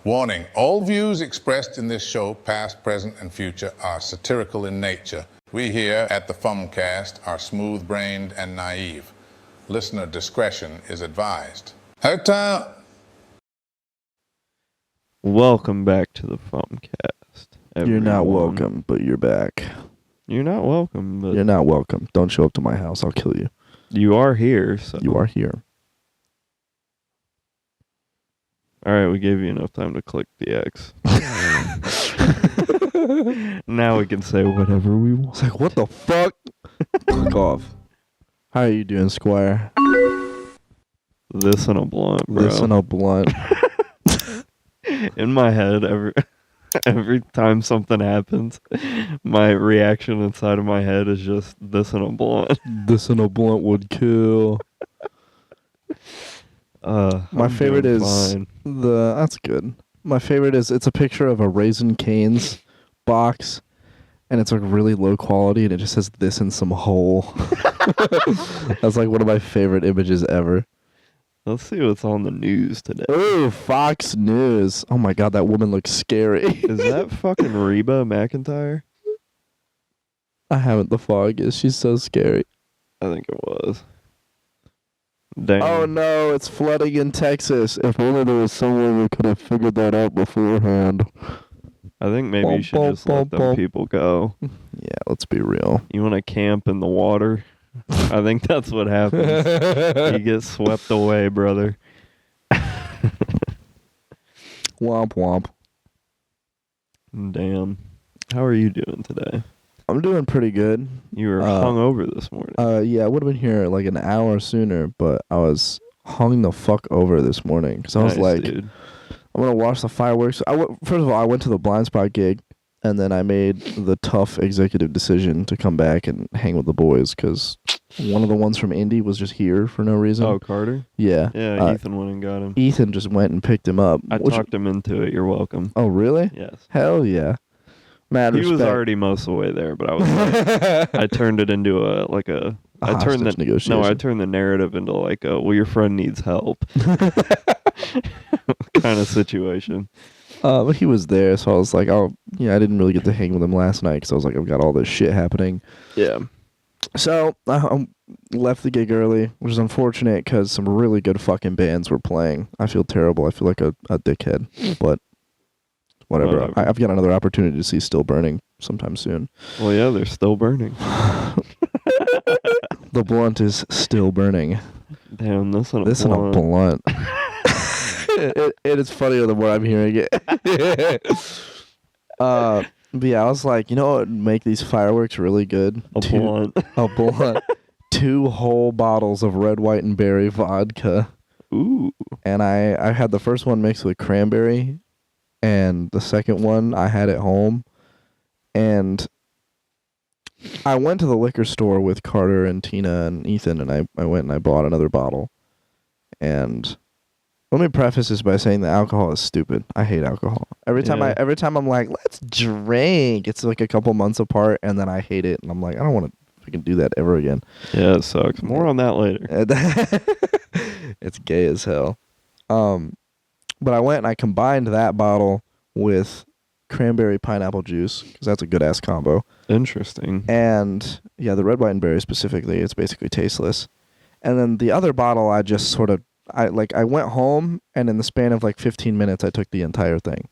Warning, all views expressed in this show, past, present, and future, are satirical in nature. We here at the Fumcast are smooth-brained and naive. Listener discretion is advised. Welcome back to the Fumcast. You're not welcome, but you're back. You're not welcome, but... You're not welcome. Don't show up to my house. I'll kill you. You are here, so... You are here. Alright, we gave you enough time to click the X. Now we can say whatever we want. It's like, what the fuck? Fuck off. How are you doing, Squire? This and a blunt, bro. This and a blunt. In my head, every time something happens, my reaction inside of my head is just this and a blunt. This and a blunt would kill. My favorite is fine. That's good. My favorite is it's a picture of a Raisin Cane's box, and it's like really low quality, and it just says this and some hole. That's like one of my favorite images ever. Let's see what's on the news today. Oh, Fox News. Oh my god, that woman looks scary. Is that fucking Reba McEntire? I haven't the foggiest. She's so scary. I think it was. Damn. Oh no, it's flooding in Texas. If only there was someone who could have figured that out beforehand. I think maybe you should just let them people go. Yeah, let's be real. You want to camp in the water? I think that's what happens. You get swept away, brother. Womp womp. Damn. How are you doing today? I'm doing pretty good. You were hungover this morning. Yeah, I would have been here like an hour sooner, but I was hung the fuck over this morning because I was like, dude. I'm gonna watch the fireworks. First of all, I went to the blind spot gig, and then I made the tough executive decision to come back and hang with the boys because one of the ones from Indy was just here for no reason. Oh, Carter? Yeah. Yeah, Ethan went and got him. Ethan just went and picked him up. I talked him into it. You're welcome. Oh, really? Yes. Hell yeah. Mad respect. He was already most of the way there, but I was like, I turned it into a hostage negotiation. No, I turned the narrative into like a, well, your friend needs help kind of situation. But he was there, so I was like, I didn't really get to hang with him last night because I was like, I've got all this shit happening. Yeah. So I left the gig early, which is unfortunate because some really good fucking bands were playing. I feel terrible. I feel like a dickhead, but whatever. I've got another opportunity to see Still Burning sometime soon. Well, yeah, they're still burning. The blunt is still burning. Damn, this and a blunt. It is funnier the more I'm hearing it. But yeah, I was like, you know what would make these fireworks really good? A blunt. A blunt. 2 whole bottles of red, white, and berry vodka. Ooh. And I had the first one mixed with cranberry, and the second one I had at home. And I went to the liquor store with Carter and Tina and Ethan, and I went and I bought another bottle. And let me preface this by saying that alcohol is stupid. I hate alcohol. Every time I'm like, let's drink, it's like a couple months apart, and then I hate it, and I'm like, I don't want to fucking do that ever again. Yeah, it sucks. More on that later. It's gay as hell. But I went and I combined that bottle with cranberry pineapple juice because that's a good ass combo. Interesting. And yeah, the red, white, and berry specifically, it's basically tasteless. And then the other bottle, I just sort of. I went home, and in the span of like 15 minutes, I took the entire thing.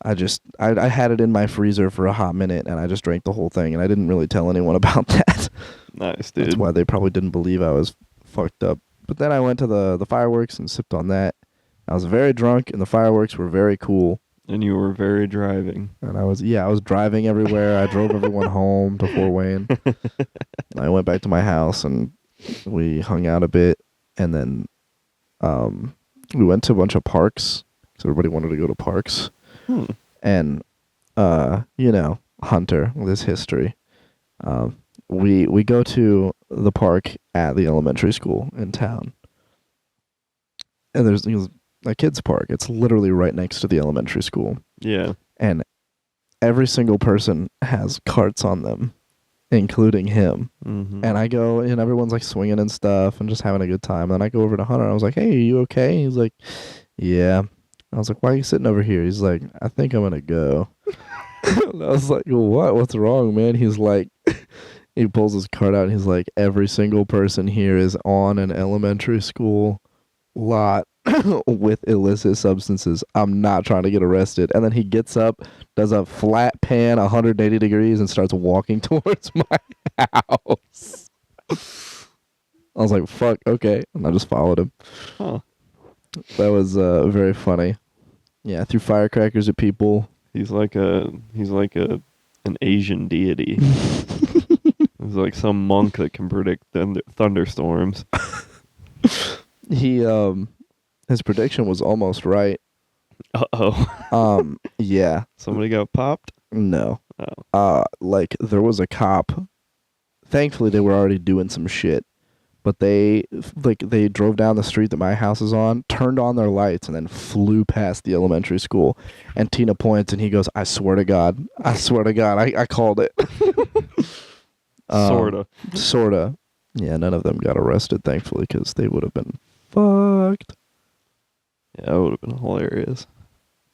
I had it in my freezer for a hot minute, and I just drank the whole thing, and I didn't really tell anyone about that. Nice, dude. That's why they probably didn't believe I was fucked up. But then I went to the fireworks and sipped on that. I was very drunk, and the fireworks were very cool. And you were very driving. And I was driving everywhere. I drove everyone home to Fort Wayne. I went back to my house, and we hung out a bit, and then we went to a bunch of parks because everybody wanted to go to parks. And Hunter with his history, we go to the park at the elementary school in town, and there's a kids park. It's literally right next to the elementary school. Yeah. And every single person has carts on them, including him. Mm-hmm. And I go, and everyone's like swinging and stuff and just having a good time. And then I go over to Hunter. And I was like, hey, are you okay? He's like, yeah. I was like, why are you sitting over here? He's like, I think I'm going to go. And I was like, what? What's wrong, man? He's like, he pulls his card out and he's like, every single person here is on an elementary school lot with illicit substances. I'm not trying to get arrested. And then he gets up, does a flat pan 180 degrees and starts walking towards my house. I was like, fuck, okay. And I just followed him. Huh. That was very funny. Yeah, threw firecrackers at people. He's like an Asian deity. He's like some monk that can predict thunderstorms. He his prediction was almost right. Uh-oh. Yeah. Somebody got popped? No. Oh. Like there was a cop. Thankfully they were already doing some shit. But they drove down the street that my house is on, turned on their lights, and then flew past the elementary school. And Tina points, and he goes, I swear to God, I called it. Sorta. Yeah, none of them got arrested, thankfully, because they would have been fucked. Yeah, that would have been hilarious.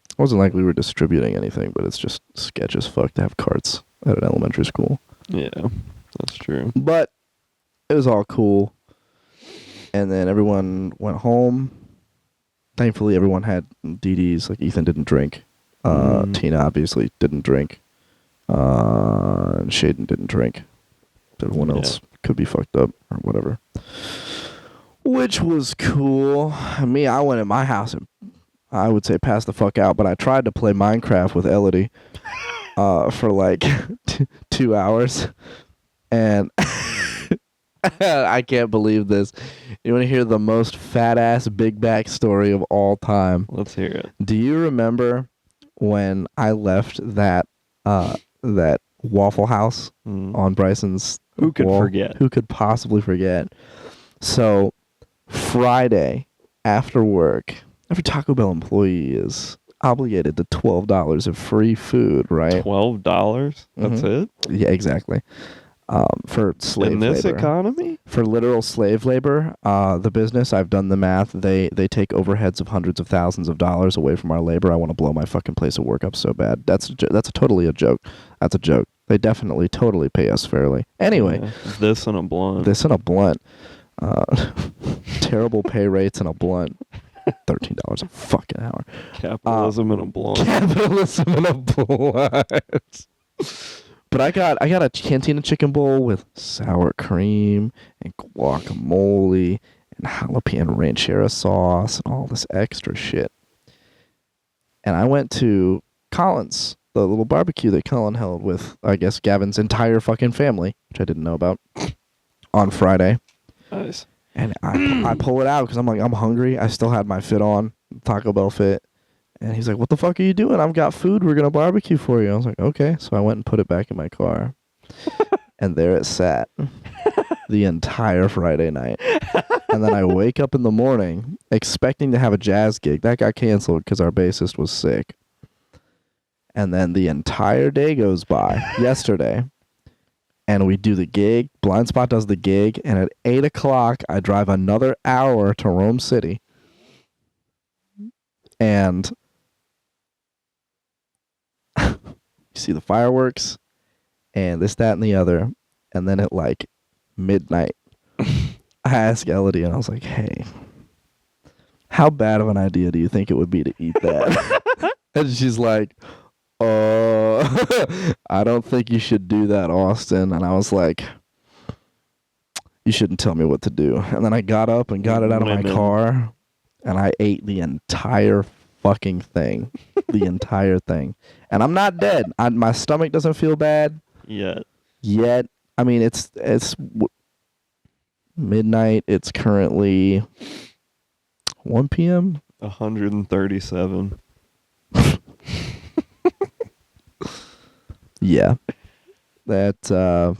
It wasn't like we were distributing anything, but it's just sketch as fuck to have carts at an elementary school. Yeah, that's true. But it was all cool. And then everyone went home. Thankfully, everyone had DDs. Like, Ethan didn't drink. Tina obviously didn't drink. And Shaden didn't drink. Everyone else could be fucked up or whatever. Which was cool. Me, I went in my house and I would say pass the fuck out, but I tried to play Minecraft with Elodie for like 2 hours. And I can't believe this. You want to hear the most fat-ass big back story of all time? Let's hear it. Do you remember when I left that Waffle House on Bryson's Who could wall? forget? Who could possibly forget? So Friday after work, every Taco Bell employee is obligated to $12 of free food, right? $12? That's it? Yeah, exactly. For slave in this labor. economy? For literal slave labor, the business, I've done the math, they take overheads of hundreds of thousands of dollars away from our labor. I want to blow my fucking place of work up so bad. That's totally a joke. That's a joke. They definitely totally pay us fairly. Anyway. Yeah, this and a blunt. Terrible pay rates and a blunt. $13 a fucking hour. Capitalism and a blunt. Capitalism and a blunt. But I got a cantina chicken bowl with sour cream and guacamole and jalapeno ranchera sauce and all this extra shit. And I went to Colin's, the little barbecue that Colin held with, I guess, Gavin's entire fucking family, which I didn't know about, on Friday. Nice. And I pull it out because I'm like, I'm hungry. I still had my fit on, Taco Bell fit. And he's like, what the fuck are you doing? I've got food. We're going to barbecue for you. I was like, okay. So I went and put it back in my car. And there it sat the entire Friday night. And then I wake up in the morning expecting to have a jazz gig. That got canceled because our bassist was sick. And then the entire day goes by yesterday. And we do the gig. Blind Spot does the gig. And at 8 o'clock, I drive another hour to Rome City. And you see the fireworks and this, that, and the other. And then at like midnight, I asked Elodie and I was like, hey, how bad of an idea do you think it would be to eat that? And she's like, I don't think you should do that, Austin. And I was like, you shouldn't tell me what to do. And then I got up and got it out of my car and I ate the entire fucking thing. The entire thing. And I'm not dead. My stomach doesn't feel bad. Yet. I mean, it's midnight. It's currently 1 p.m. 137. Yeah. That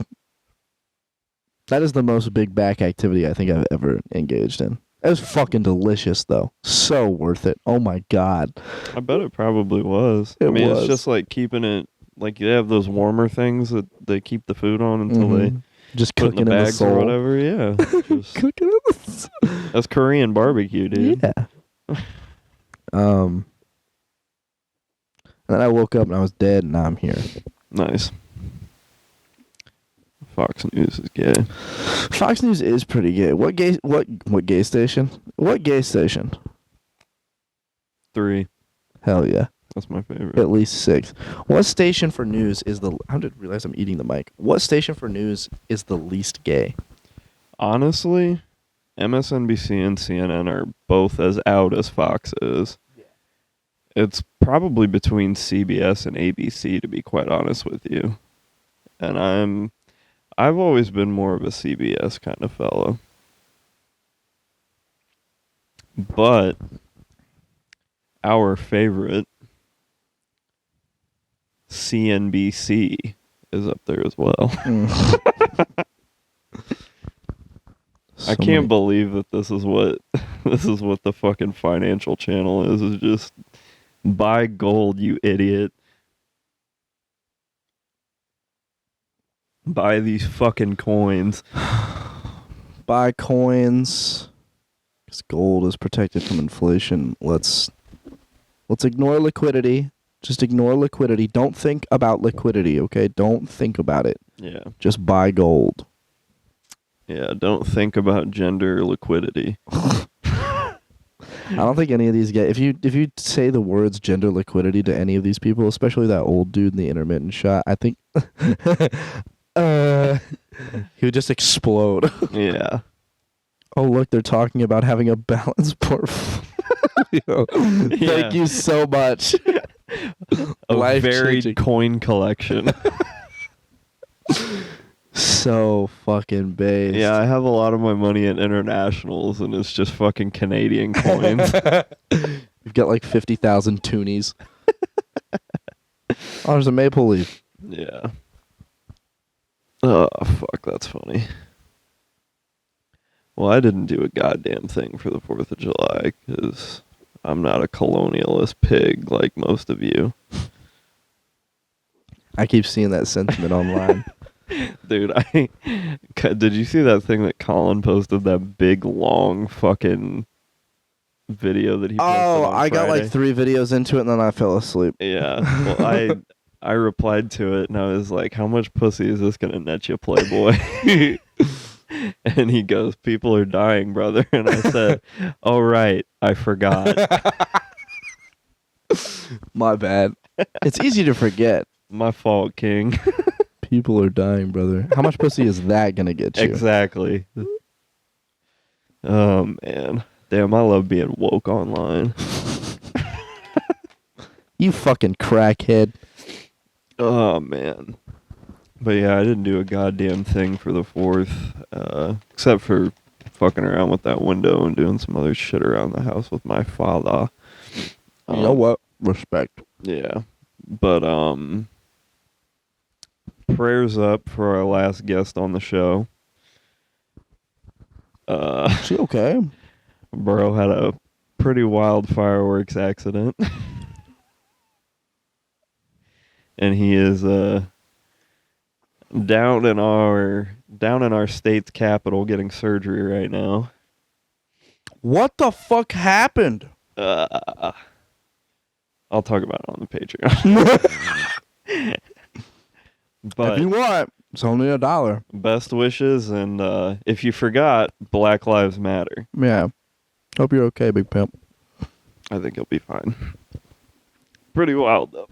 is the most big back activity I think I've ever engaged in. It was fucking delicious, though. So worth it. Oh, my God. I bet it probably was. It's just like keeping it, like you have those warmer things that they keep the food on until they just put cooking in the in the bags soul. or whatever. Yeah. Just, Cooking in the soul. that's Korean barbecue, dude. Yeah. And then I woke up and I was dead, and now I'm here. Nice. Fox News is gay. Fox News is pretty gay. What gay station? What gay station? 3. Hell yeah. That's my favorite. At least 6. What station for news is the... I didn't realize I'm eating the mic. What station for news is the least gay? Honestly, MSNBC and CNN are both as out as Fox is. Yeah. It's probably between CBS and ABC, to be quite honest with you. And I've always been more of a CBS kind of fellow. But our favorite, CNBC, is up there as well. I can't believe that this is what the fucking financial channel is just buy gold, you idiot. Buy these fucking coins. Buy coins. Because gold is protected from inflation. Let's ignore liquidity. Just ignore liquidity. Don't think about liquidity, okay? Don't think about it. Yeah. Just buy gold. Yeah, don't think about gender liquidity. I don't think any of these guys... If you say the words gender liquidity to any of these people, especially that old dude in the intermittent shot, I think... he would just explode. Yeah. Oh, look, they're talking about having a balanced portfolio. Thank you so much. A varied coin collection. So fucking based. Yeah, I have a lot of my money in internationals, and it's just fucking Canadian coins. You've got like 50,000 toonies. Oh, there's a maple leaf. Yeah. Oh, fuck, that's funny. Well, I didn't do a goddamn thing for the 4th of July, because I'm not a colonialist pig like most of you. I keep seeing that sentiment online. Dude, did you see that thing that Colin posted, that big, long fucking video that he posted on I got Friday? like 3 videos into it, and then I fell asleep. Yeah, well, I replied to it, and I was like, how much pussy is this gonna net you, Playboy? And he goes, people are dying, brother. And I said, oh, right, I forgot. My bad. It's easy to forget. My fault, King. People are dying, brother. How much pussy is that gonna get you? Exactly. Oh, man. Damn, I love being woke online. You fucking crackhead. Oh, man. But yeah, I didn't do a goddamn thing for the 4th, except for fucking around with that window and doing some other shit around the house with my father. You know what? Respect. Yeah. But, prayers up for our last guest on the show. Is she okay? Bro had a pretty wild fireworks accident. And he is, down in our state's capital getting surgery right now. What the fuck happened? I'll talk about it on the Patreon. But if you want, it's only $1. Best wishes, and if you forgot, Black Lives Matter. Yeah. Hope you're okay, big pimp. I think he'll be fine. Pretty wild though.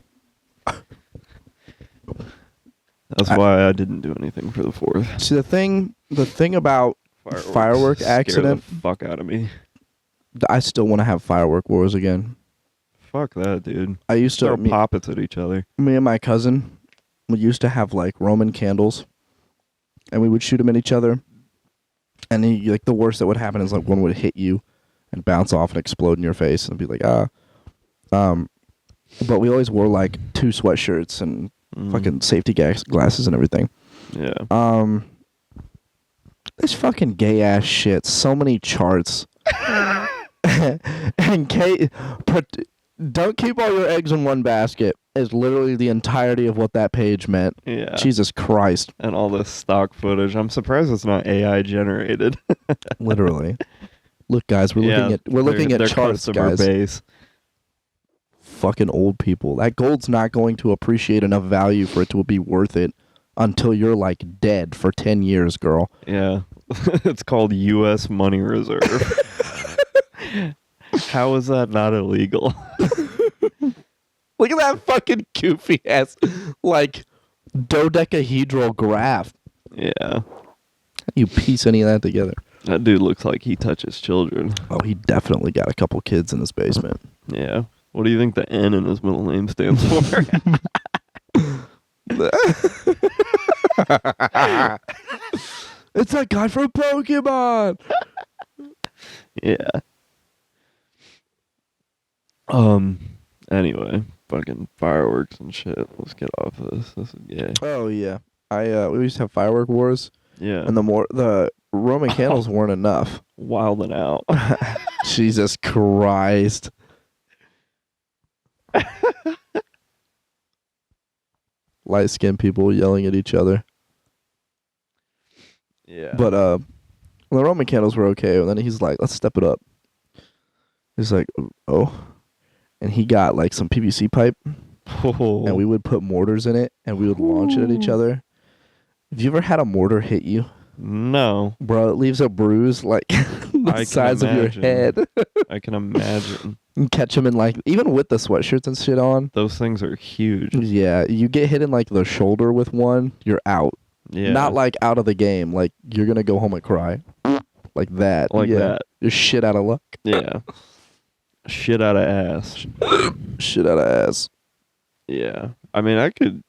That's why I didn't do anything for the 4th. See, the thing about firework accident, the fuck out of me. I still want to have firework wars again. Fuck that, dude. I used to throw poppets at each other. Me and my cousin, we used to have like Roman candles, and we would shoot them at each other. And like the worst that would happen is like one would hit you and bounce off and explode in your face, and be like But we always wore like 2 sweatshirts and fucking safety glasses and everything. Yeah. This fucking gay ass shit. So many charts. And don't keep all your eggs in one basket is literally the entirety of what that page meant. Yeah. Jesus Christ. And all this stock footage. I'm surprised it's not AI generated. Literally. Look, guys, we're looking at charts, customer guys. base. fucking old people. That gold's not going to appreciate enough value for it to be worth it until you're like dead for 10 years, girl. Yeah. It's called U.S. Money Reserve. How is that not illegal? Look at that fucking goofy ass, like, dodecahedral graph. Yeah. How do you piece any of that together? That dude looks like he touches children. Oh, he definitely got a couple kids in his basement. Yeah. What do you think the N in his middle name stands for? It's that guy from Pokemon. Yeah. Anyway, fucking fireworks and shit. Let's get off this. This is gay. Oh yeah, we used to have firework wars, Yeah. and the Roman candles weren't enough. Wilding out. Jesus Christ. Light-skinned people yelling at each other. Yeah. But the Roman candles were okay, and then he's like, let's step it up. He's like, oh. And he got like some PVC pipe, and we would put mortars in it, and we would launch it at each other. Have you ever had a mortar hit you? No. Bro, it leaves a bruise like the size of your head. I can imagine. You catch them in like, even with the sweatshirts and shit on. Those things are huge. Yeah, you get hit in like the shoulder with one, you're out. Yeah. Not like out of the game, like you're gonna go home and cry. Like that. Like that. You're shit out of luck. Yeah. Shit out of ass. Shit out of ass. Yeah. I mean, I could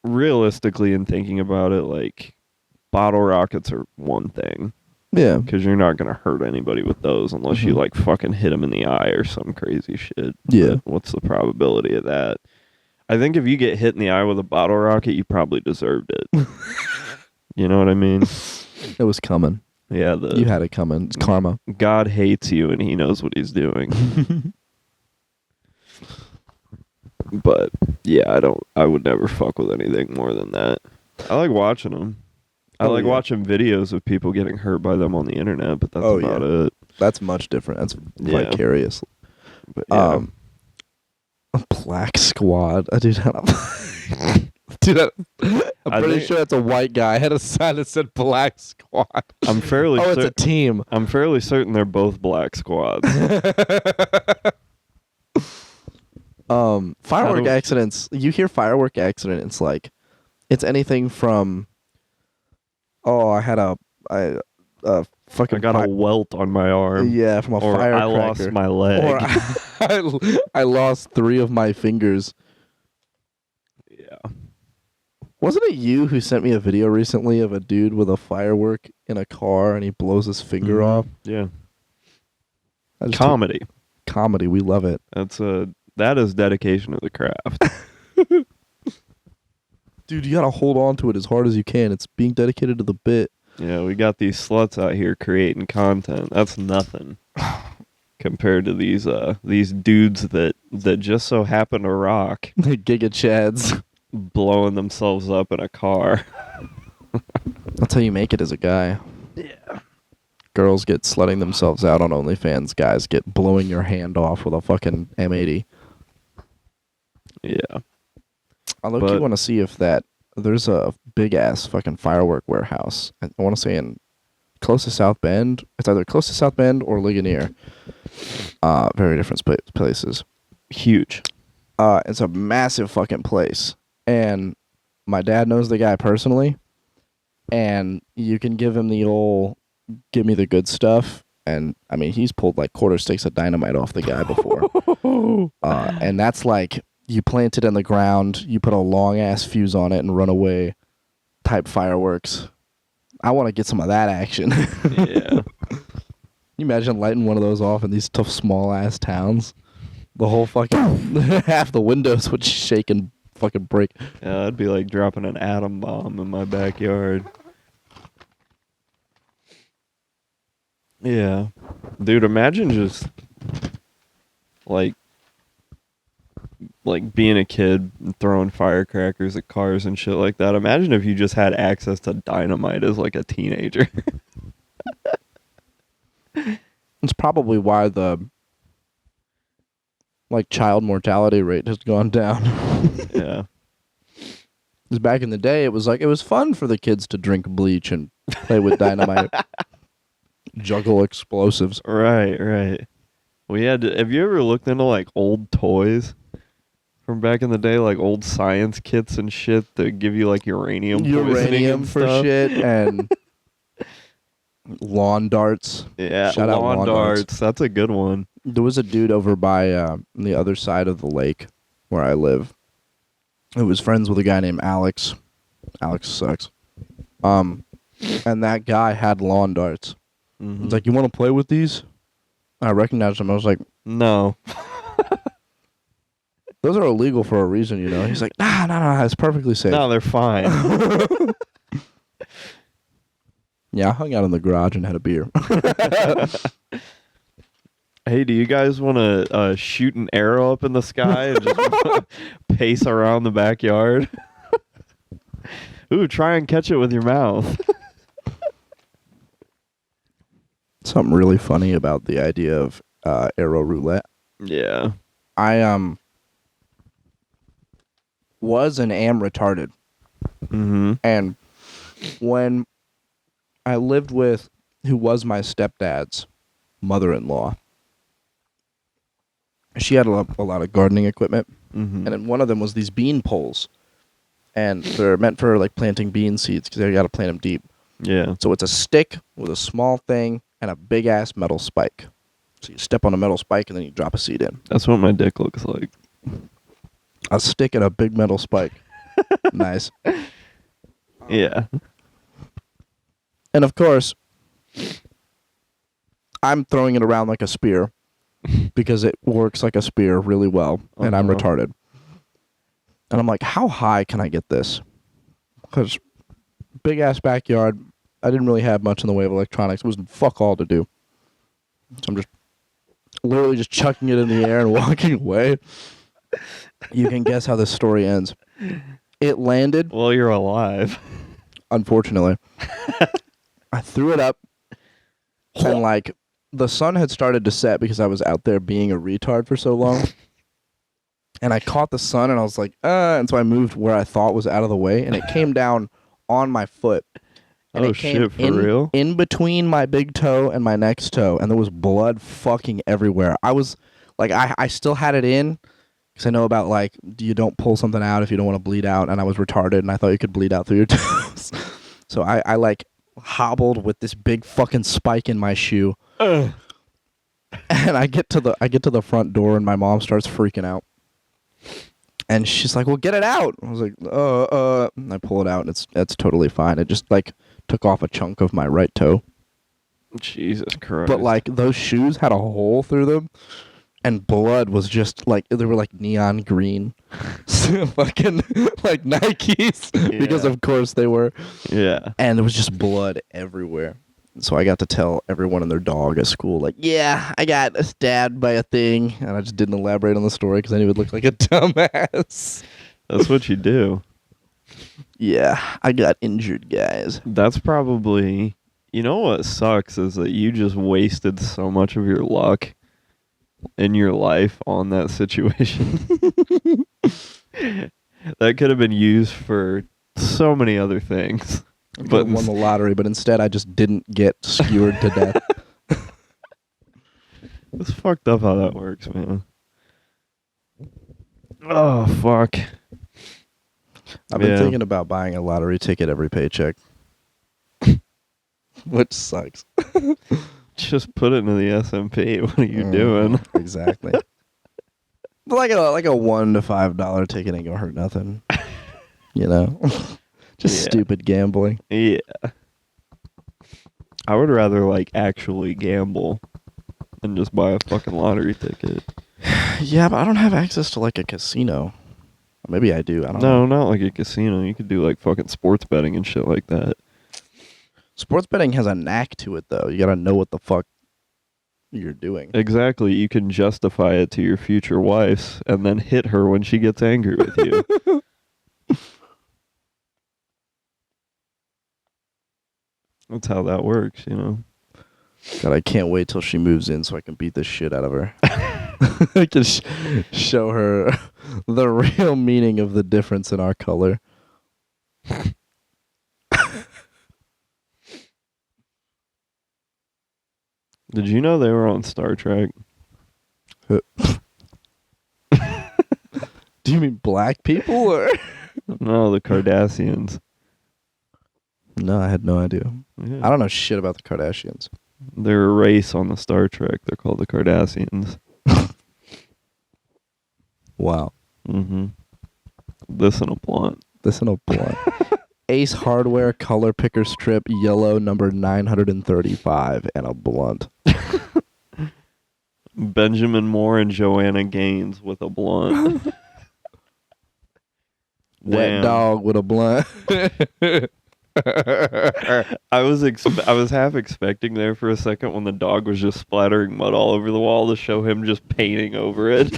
realistically, in thinking about it, like, bottle rockets are one thing. Yeah. Because you're not going to hurt anybody with those unless you, like, fucking hit them in the eye or some crazy shit. Yeah. But what's the probability of that? I think if you get hit in the eye with a bottle rocket, you probably deserved it. You know what I mean? It was coming. Yeah. You had it coming. It's karma. God hates you and he knows what he's doing. But yeah, I would never fuck with anything more than that. I like watching them. I like watching videos of people getting hurt by them on the internet, but that's about it. That's much different. That's vicarious. But yeah. Black Squad. Dude, I'm pretty sure that's a white guy. I had a sign that said Black Squad. I'm fairly it's a team. I'm fairly certain they're both black squads. Firework accidents. You hear firework accident, it's like, it's anything from, I got a welt on my arm. Yeah, from a or firecracker. I lost my leg. Or I lost 3 of my fingers. Yeah. Wasn't it you who sent me a video recently of a dude with a firework in a car and he blows his finger off? Yeah. Comedy. Comedy. We love it. That is dedication to the craft. Dude, you gotta hold on to it as hard as you can. It's being dedicated to the bit. Yeah, we got these sluts out here creating content. That's nothing compared to these dudes that just so happen to rock. Giga Chads. Blowing themselves up in a car. That's how you make it as a guy. Yeah. Girls get slutting themselves out on OnlyFans. Guys get blowing your hand off with a fucking M80. Yeah. I look, want to see if there's a big ass fucking firework warehouse. I want to say close to South Bend. It's either close to South Bend or Ligonier. Very different places. Huge. It's a massive fucking place. And my dad knows the guy personally. And you can give him the old, give me the good stuff. And, I mean, he's pulled like quarter sticks of dynamite off the guy before. And that's like, you plant it in the ground, you put a long-ass fuse on it and run away type fireworks. I want to get some of that action. Yeah. Can you imagine lighting one of those off in these tough, small-ass towns? The whole fucking... half the windows would shake and fucking break. Yeah, that'd be like dropping an atom bomb in my backyard. Yeah. Dude, imagine just... like being a kid and throwing firecrackers at cars and shit like that. Imagine if you just had access to dynamite as like a teenager. It's probably why the like child mortality rate has gone down. Yeah. Because back in the day, it was fun for the kids to drink bleach and play with dynamite, juggle explosives. Right. Have you ever looked into like old toys from back in the day, like old science kits and shit that give you like uranium poisoning and for stuff? shit and lawn darts. Yeah, Shout out lawn lawn darts. That's a good one. There was a dude over by the other side of the lake where I live who was friends with a guy named Alex. Alex sucks. And that guy had lawn darts. Mhm. He's like, "You want to play with these?" I recognized him. I was like, No. "Those are illegal for a reason, you know." He's like, "No, it's perfectly safe." No, they're fine. Yeah, I hung out in the garage and had a beer. Hey, do you guys want to shoot an arrow up in the sky and just pace around the backyard? Ooh, try and catch it with your mouth. Something really funny about the idea of arrow roulette. Yeah. I was and am retarded. Mm-hmm. And when I lived with who was my stepdad's mother-in-law, she had a lot of gardening equipment, Mm-hmm. and then one of them was these bean poles, and they're meant for like planting bean seeds because you got to plant them deep. Yeah. So it's a stick with a small thing and a big ass metal spike. So you step on a metal spike and then you drop a seed in. That's what my dick looks like. A stick and a big metal spike. Nice. Yeah. And of course, I'm throwing it around like a spear because it works like a spear really well, and I'm Uh-huh. retarded. And I'm like, how high can I get this? Because big ass backyard, I didn't really have much in the way of electronics. It was fuck all to do. So I'm just literally just chucking it in the air and walking away. You can guess how this story ends. It landed, Well, you're alive. unfortunately. I threw it up, and like the sun had started to set because I was out there being a retard for so long. And I caught the sun, and I was like, and so I moved where I thought was out of the way, and it came down on my foot. And Oh, it came shit, for real? in between my big toe and my next toe, and there was blood fucking everywhere. I was like, I still had it in because I know about like you don't pull something out if you don't want to bleed out, and I was retarded, and I thought you could bleed out through your toes. So I like hobbled with this big fucking spike in my shoe, and I get to the front door, and my mom starts freaking out. And she's like, "Well, get it out." I was like, And I pull it out, and it's totally fine. It just like took off a chunk of my right toe. Jesus Christ. But like those shoes had a hole through them, and blood was just like they were like neon green, fucking like Nikes, because Yeah. of course they were. Yeah. And there was just blood everywhere. So I got to tell everyone and their dog at school, like, "Yeah, I got stabbed by a thing," and I just didn't elaborate on the story because I knew it would look like a dumbass. That's what you do. Yeah, I got injured, guys. That's probably... You know what sucks is that you just wasted so much of your luck in your life on that situation. That could have been used for so many other things. But won the lottery, but instead I just didn't get skewered to death. It's fucked up how that works, man. Oh, fuck. I've been Yeah. thinking about buying a lottery ticket every paycheck, which sucks. Just put it into the S&P. What are you doing? Exactly. But like a $1 to $5 ticket ain't gonna hurt nothing. You know, just Yeah. stupid gambling. Yeah. I would rather, like, actually gamble than just buy a fucking lottery ticket. Yeah, but I don't have access to like a casino. Or maybe I do. I don't know. No, not like a casino. You could do, like, fucking sports betting and shit like that. Sports betting has a knack to it, though. You gotta know what the fuck you're doing. Exactly. You can justify it to your future wife and then hit her when she gets angry with you. That's how that works, you know? God, I can't wait till she moves in so I can beat the shit out of her. I can show her the real meaning of the difference in our color. Did you know they were on Star Trek? Do you mean black people or? No, the Cardassians. No, I had no idea. Yeah. I don't know shit about the Kardashians. They're a race on the Star Trek. They're called the Cardassians. Wow. Mm-hmm. This and a blunt. Ace Hardware color picker strip yellow number 935 and a blunt. Benjamin Moore and Joanna Gaines with a blunt. Wet Damn. dog with a blunt. I was half expecting there for a second when the dog was just splattering mud all over the wall to show him just painting over it.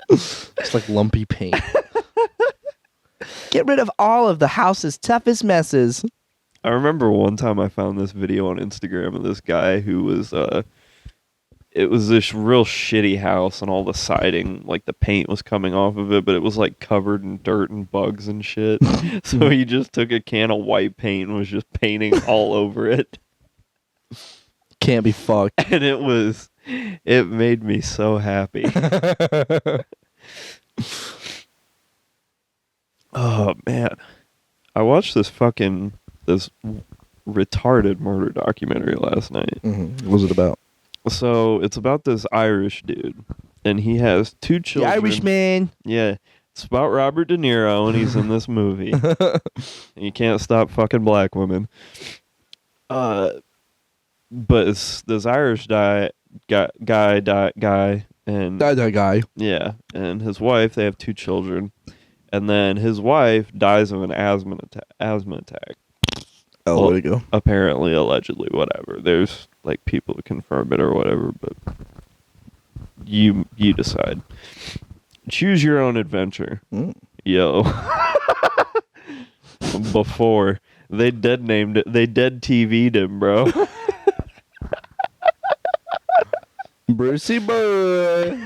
It's like lumpy paint. Get rid of all of the house's toughest messes. I remember one time I found this video on Instagram of this guy who was it was this real shitty house and all the siding, like the paint was coming off of it, but it was like covered in dirt and bugs and shit. So he just took a can of white paint and was just painting all over it. Can't be fucked. And it made me so happy. Oh man. I watched this retarded murder documentary last night. Mm-hmm. What was it about? So it's about this Irish dude, and he has two children. The Irishman. Yeah, it's about Robert De Niro, and he's in this movie. And you can't stop fucking black women. But it's this Irish guy, and That guy. yeah, and his wife. They have two children, and then his wife dies of an asthma attack. Oh, Well, way to go. Apparently, allegedly, whatever. There's like people who confirm it or whatever, but you decide. Choose your own adventure. Yo. Before they dead TV'd him, bro. Brucey boy.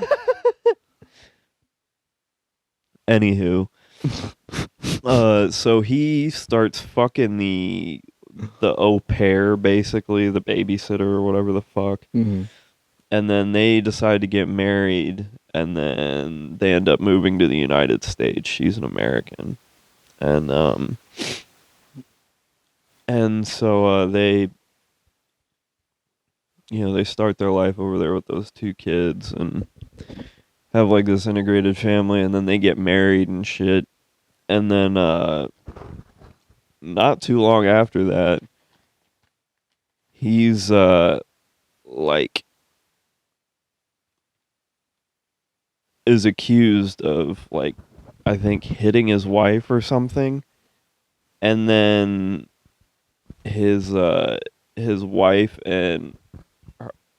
Anywho. So he starts fucking the au pair, basically, the babysitter or whatever the fuck. Mm-hmm. And then they decide to get married, and then they end up moving to the United States. She's an American. And so they start their life over there with those two kids and have like this integrated family, and then they get married and shit. And then not too long after that, he's is accused of, like, I think hitting his wife or something. And then his wife and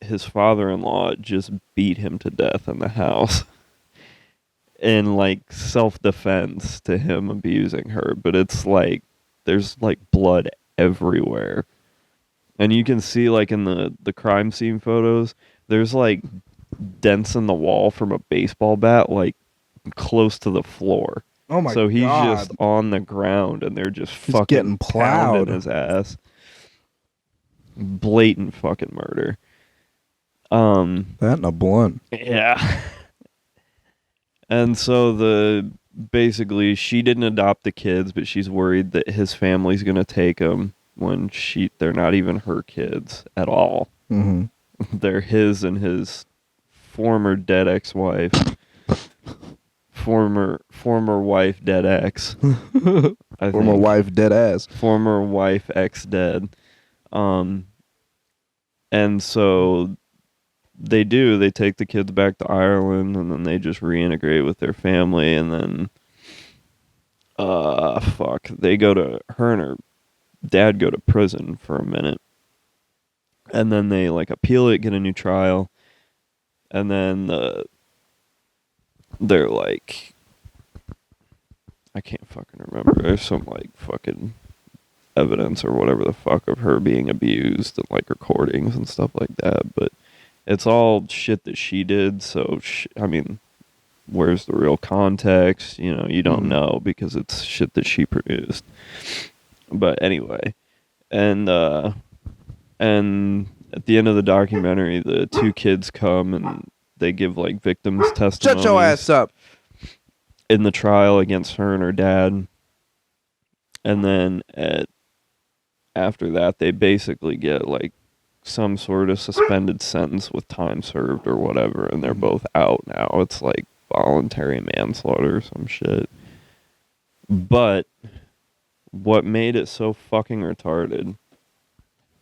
his father-in-law just beat him to death in the house. In like self-defense to him abusing her, but it's like there's like blood everywhere, and you can see like in the crime scene photos, there's like dents in the wall from a baseball bat, like close to the floor. Oh my god! So he's just on the ground, and they're just fucking getting plowed. pounding his ass. Blatant fucking murder. That and a blunt. Yeah. And so basically she didn't adopt the kids, but she's worried that his family's going to take them when they're not even her kids at all. Mm-hmm. They're his and his former dead ex-wife. Former wife dead ex. Former wife dead ass. Former wife ex dead. And so they take the kids back to Ireland, and then they just reintegrate with their family, and then her and her dad go to prison for a minute, and then they like appeal it, get a new trial, and then they're like, I can't fucking remember, there's some like fucking evidence or whatever the fuck of her being abused and like recordings and stuff like that, but it's all shit that she did. So I mean, where's the real context? You know, you don't know because it's shit that she produced. But anyway, and at the end of the documentary, the two kids come and they give like victims' testimonies. Shut your ass up. In the trial against her and her dad. And then after that, they basically get like some sort of suspended sentence with time served or whatever, and they're both out now. It's like voluntary manslaughter or some shit. But what made it so fucking retarded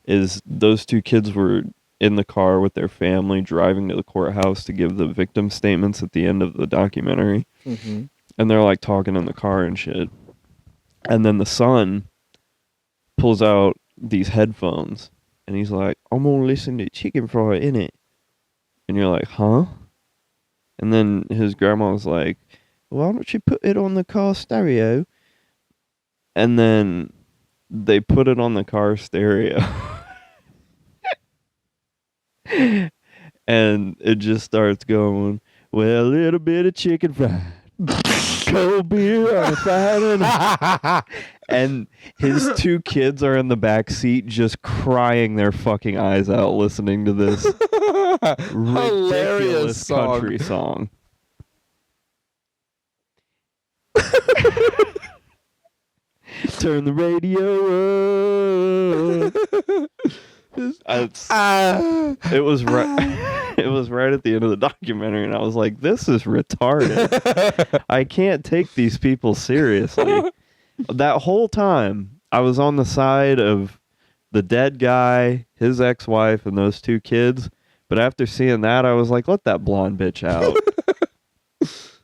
is those two kids were in the car with their family driving to the courthouse to give the victim statements at the end of the documentary. Mm-hmm. And they're like talking in the car and shit. And then the son pulls out these headphones and he's like, I'm gonna listen to Chicken Fry, innit? And you're like, huh? And then his grandma was like, why don't you put it on the car stereo? And then they put it on the car stereo. And it just starts going, well, a little bit of chicken fried. Cold beer on a Friday. And his two kids are in the back seat just crying their fucking eyes out listening to this ridiculous country song. Turn the radio up. It was right. It was right at the end of the documentary, and I was like, "This is retarded. I can't take these people seriously." That whole time, I was on the side of the dead guy, his ex-wife, and those two kids. But after seeing that, I was like, "Let that blonde bitch out.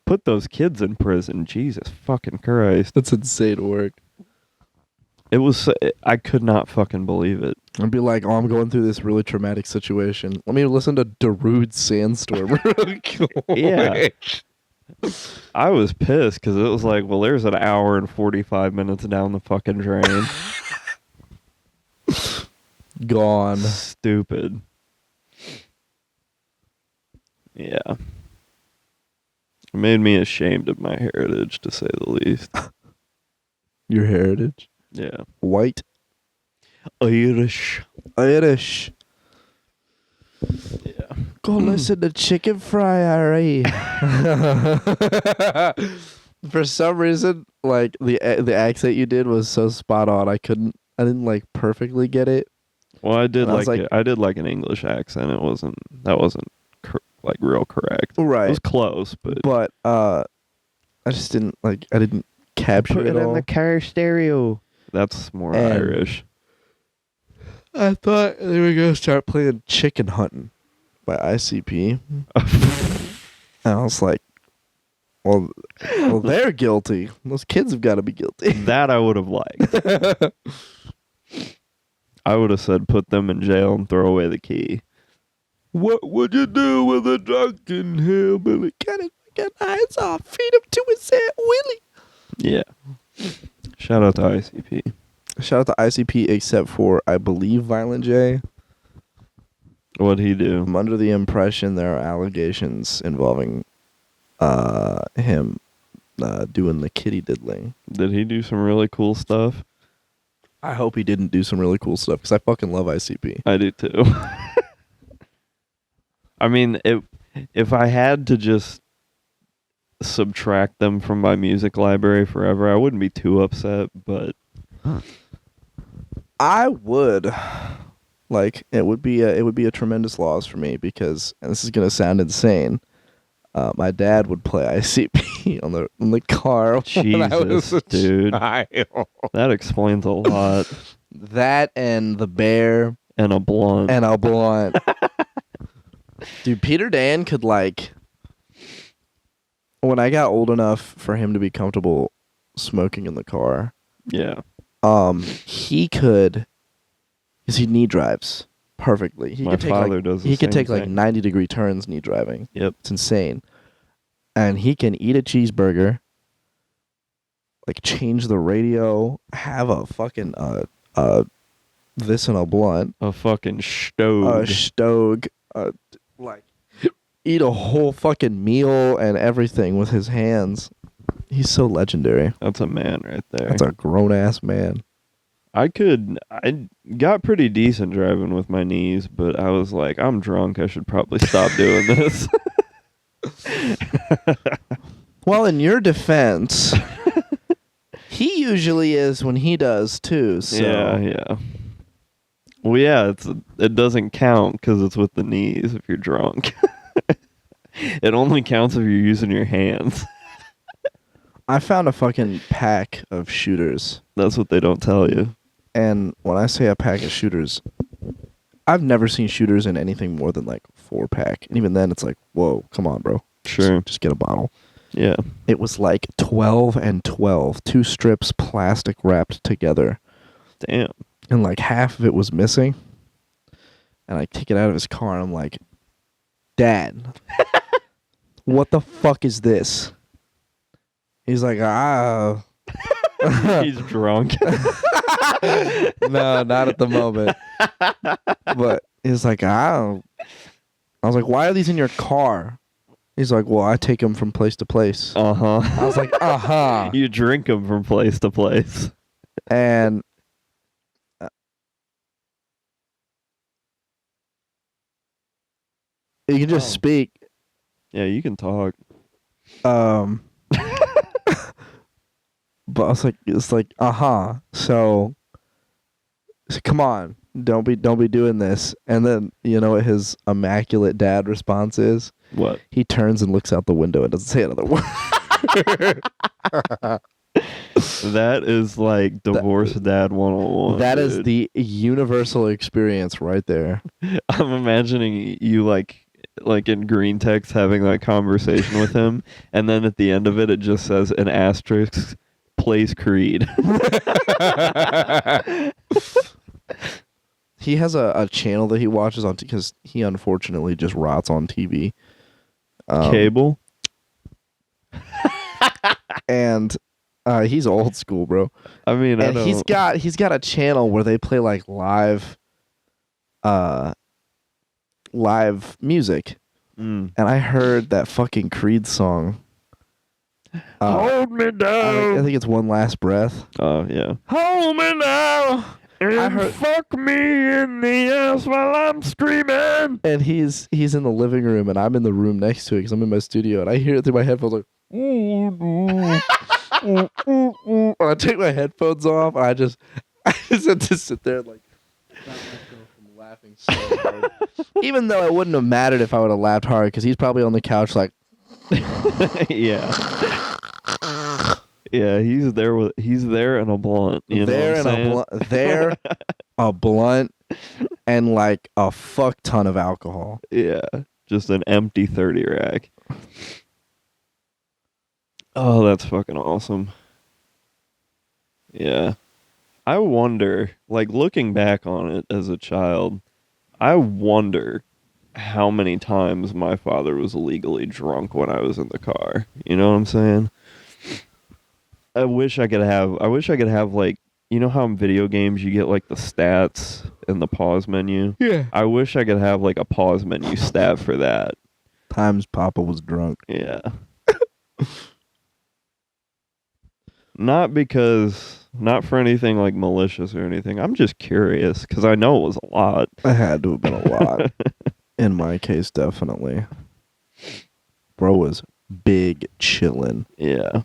Put those kids in prison." Jesus fucking Christ! That's insane work. It was. I could not fucking believe it. I'd be like, oh, I'm going through this really traumatic situation. Let me listen to Darude Sandstorm really quick. Yeah. I was pissed because it was like, well, there's an hour and 45 minutes down the fucking drain. Gone. Stupid. Yeah. It made me ashamed of my heritage, to say the least. Your heritage? Yeah. White? Irish. Irish. Yeah. Go listen to Chicken Fry, alright. For some reason, like the accent you did was so spot on. I didn't like perfectly get it. Well, I did like I did like an English accent. That wasn't like real correct. Right. It was close, but I just didn't like. I didn't capture put it all. in the car stereo. That's more Irish. I thought they were gonna start playing Chicken Hunting by ICP. And I was like, well, they're guilty. Those kids have got to be guilty. That I would have liked. I would have said put them in jail and throw away the key. What would you do with a drunken hillbilly? Got his fucking eyes off, feed him to his Aunt Willie. Yeah. Shout out to ICP. Shout out to ICP, except for, I believe, Violent J. What'd he do? I'm under the impression there are allegations involving him doing the kitty diddling. Did he do some really cool stuff? I hope he didn't do some really cool stuff, because I fucking love ICP. I do too. I mean, if I had to just subtract them from my music library forever, I wouldn't be too upset, but... I would. Like, it would be a tremendous loss for me, because, and this is gonna sound insane, my dad would play ICP on the car when I was Jesus, dude. That explains a lot. That and the bear And a blunt. Dude, Peter Dan could, like, when I got old enough for him to be comfortable smoking in the car, Yeah. he could, because he knee drives perfectly. My father does the He could same take like thing. 90-degree turns knee driving. Yep. It's insane. And he can eat a cheeseburger, like change the radio, have a fucking this and a blunt, A fucking stove. a stogue, like eat a whole fucking meal and everything with his hands. He's so legendary. That's a man right there. That's a grown ass man. I got pretty decent driving with my knees, but I was like, I'm drunk. I should probably stop doing this. Well, in your defense, he usually is when he does too. So. Yeah. Well, yeah, it doesn't count because it's with the knees if you're drunk. It only counts if you're using your hands. I found a fucking pack of shooters. That's what they don't tell you. And when I say a pack of shooters, I've never seen shooters in anything more than like 4-pack. And even then, it's like, whoa, come on, bro. Sure. Just get a bottle. Yeah. It was like 12 and 12, 2 strips plastic wrapped together. Damn. And like half of it was missing. And I take it out of his car and I'm like, Dad, what the fuck is this? He's like, He's drunk. No, not at the moment. But he's like, I was like, why are these in your car? He's like, well, I take them from place to place. Uh-huh. I was like, uh-huh. You drink them from place to place. And you can just speak. Yeah, you can talk. But I was like, it's like, So come on, don't be doing this. And then you know what his immaculate dad response is? What? He turns and looks out the window and doesn't say another word. That is like divorce dad 101. That dude. is the universal experience right there. I'm imagining you like in green text having that conversation with him, and then at the end of it, it just says an asterisk plays Creed. He has a channel that he watches on because he unfortunately just rots on TV. Cable. And he's old school, bro. I mean, And he's got a channel where they play like live music. And I heard that fucking Creed song. Hold me down. I think it's One Last Breath. Oh yeah. Hold me now and fuck me in the ass while I'm screaming. And he's in the living room and I'm in the room next to it because I'm in my studio and I hear it through my headphones like. And I take my headphones off and I just had to sit there and like stop myself from laughing so hard. Even though it wouldn't have mattered if I would have laughed hard because he's probably on the couch like. Yeah. Yeah, he's there in a blunt. You know what I'm saying? There, a blunt, and like a fuck ton of alcohol. Yeah, just an empty 30 rack. Oh, that's fucking awesome. Yeah. I wonder, like looking back on it as a child, I wonder how many times my father was legally drunk when I was in the car. You know what I'm saying? I wish I could have like, you know how in video games you get like the stats in the pause menu? Yeah. I wish I could have like a pause menu stat for that. Times Papa was drunk. Yeah. Not for anything like malicious or anything. I'm just curious because I know it was a lot. It had to have been a lot. In my case, definitely. Bro was big chillin'. Yeah.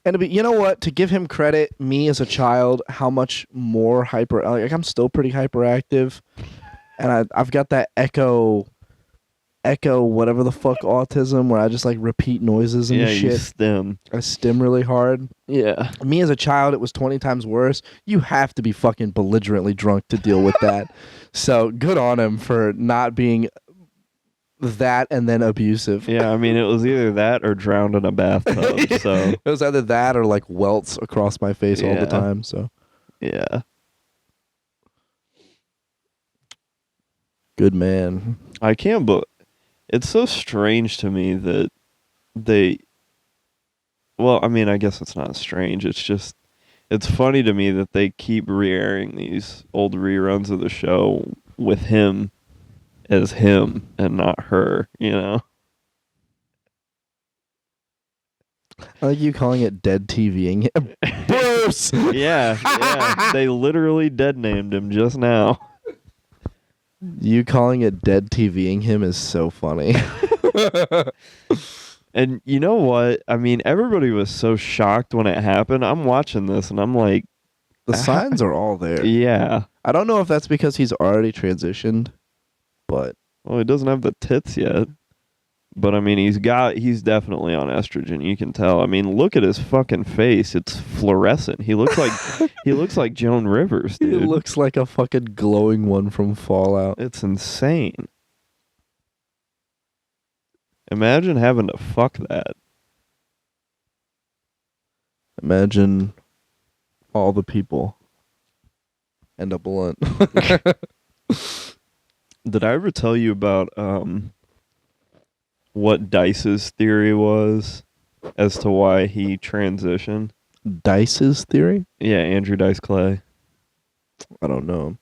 And you know what? To give him credit, me as a child, how much more like I'm still pretty hyperactive, and I've got that echo, whatever the fuck autism, where I just like repeat noises and shit. You stim. I stim really hard. Yeah. Me as a child, it was 20 times worse. You have to be fucking belligerently drunk to deal with that. So good on him for not being that and then abusive. Yeah, I mean, it was either that or drowned in a bathtub. So it was either that or like welts across my face all the time. So yeah, good man. I can't, but it's so strange to me that they. Well, I mean, I guess it's not strange. It's just it's funny to me that they keep re-airing these old reruns of the show with him as him and not her, you know? I like you calling it dead TVing him. Bruce! Yeah. They literally dead named him just now. You calling it dead TVing him is so funny. And you know what? I mean, everybody was so shocked when it happened. I'm watching this and I'm like, The signs are all there. yeah. I don't know if that's because he's already transitioned, but Well, he doesn't have the tits yet. But I mean, he's definitely on estrogen. You can tell. I mean, look at his fucking face. It's fluorescent. He looks like Joan Rivers, he dude. looks like a fucking glowing one from Fallout. It's insane. Imagine having to fuck that. Imagine all the people and a blunt. Did I ever tell you about what Dice's theory was as to why he transitioned? Dice's theory? Yeah, Andrew Dice Clay. I don't know.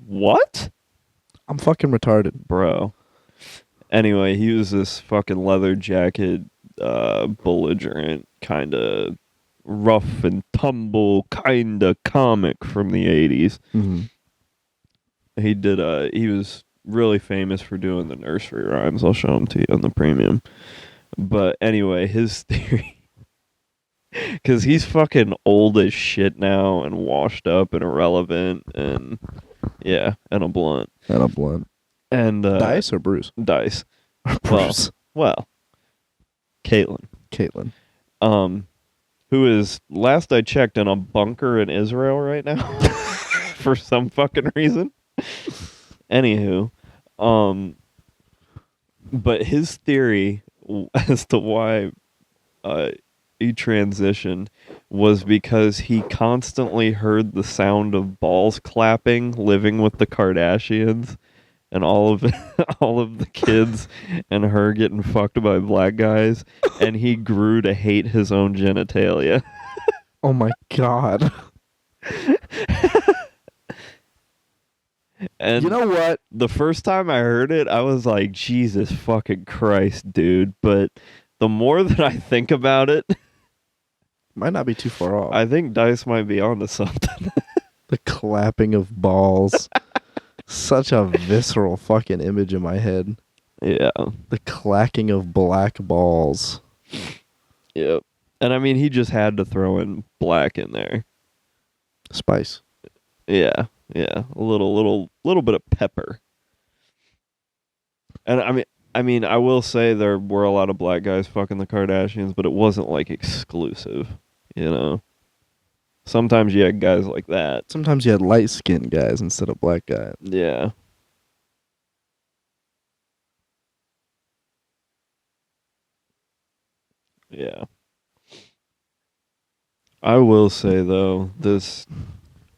What? I'm fucking retarded. Bro. Anyway, he was this fucking leather jacket, belligerent, kind of rough and tumble kind of comic from the 80s. Mm-hmm. He was really famous for doing the nursery rhymes. I'll show them to you on the premium. But anyway, his theory, because he's fucking old as shit now and washed up and irrelevant and yeah, and a blunt. And a blunt. And Dice or Bruce? Dice. Bruce. Well, Caitlin. Caitlin. Who is, last I checked, in a bunker in Israel right now for some fucking reason. Anywho, but his theory as to why he transitioned was because he constantly heard the sound of balls clapping living with the Kardashians and all of the kids and her getting fucked by black guys, and he grew to hate his own genitalia. Oh my god. And you know what? The first time I heard it, I was like, Jesus fucking Christ, dude. But the more that I think about it, Might not be too far off. I think Dice might be onto something. The clapping of balls. Such a visceral fucking image in my head. Yeah. The clacking of black balls. Yep. And I mean, he just had to throw in black in there. Spice. Yeah. Yeah. A little bit of pepper. And I mean, I will say there were a lot of black guys fucking the Kardashians, but it wasn't like exclusive, you know? Sometimes you had guys like that. Sometimes you had light-skinned guys instead of black guys. Yeah. Yeah. I will say though,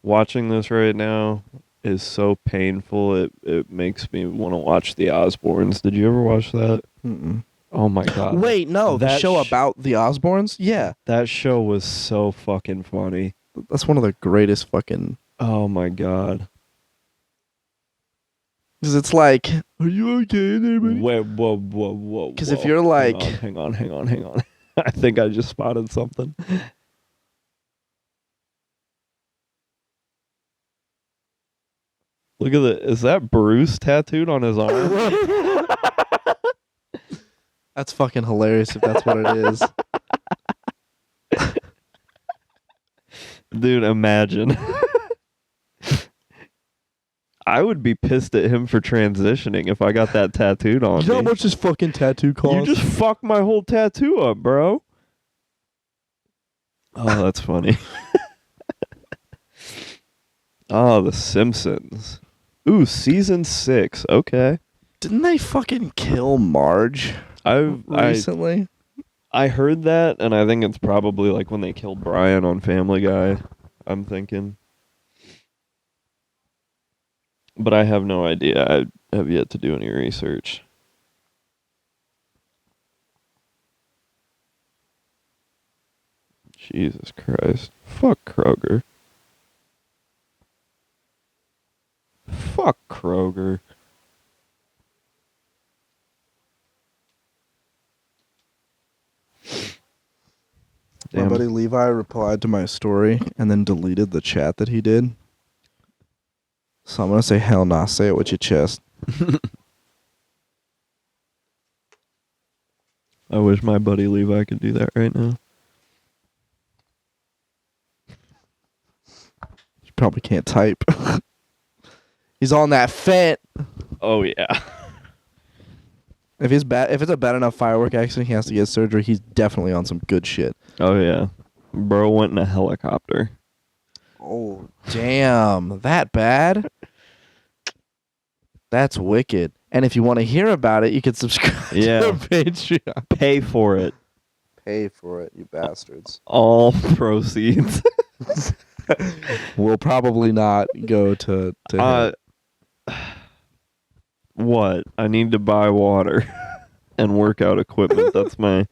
watching this right now is so painful. It makes me want to watch the Osbournes. Did you ever watch that? Mm-mm. Oh my god. Wait, no, the That show sh- about the Osbournes? Yeah. That show was so fucking funny. That's one of the greatest fucking... Oh my god. Because it's like, are you okay, neighbor? Wait, whoa. Because if you're like... Hang on. I think I just spotted something. Look at that. Is that Bruce tattooed on his arm? That's fucking hilarious if that's what it is. Dude, imagine. I would be pissed at him for transitioning if I got that tattooed on You know how me. much this fucking tattoo costs? You just fucked my whole tattoo up, bro. Oh, that's funny. Oh, The Simpsons. Ooh, season 6. Okay. Didn't they fucking kill Marge recently? I heard that, and I think it's probably like when they killed Brian on Family Guy, I'm thinking. But I have no idea. I have yet to do any research. Jesus Christ. Fuck Kroger. Fuck Kroger. My Damn. buddy Levi replied to my story and then deleted the chat that he did. So I'm going to say hell nah. Say it with your chest. I wish my buddy Levi could do that right now. You probably can't type. He's on that Fent. Oh, yeah. If it's a bad enough firework accident, he has to get surgery. He's definitely on some good shit. Oh, yeah. Bro went in a helicopter. Oh, damn. That bad? That's wicked. And if you want to hear about it, you can subscribe to Yeah. the Patreon. Pay for it. Pay for it, you bastards. All proceeds. Will probably not go to him. What? I need to buy water and workout equipment. That's my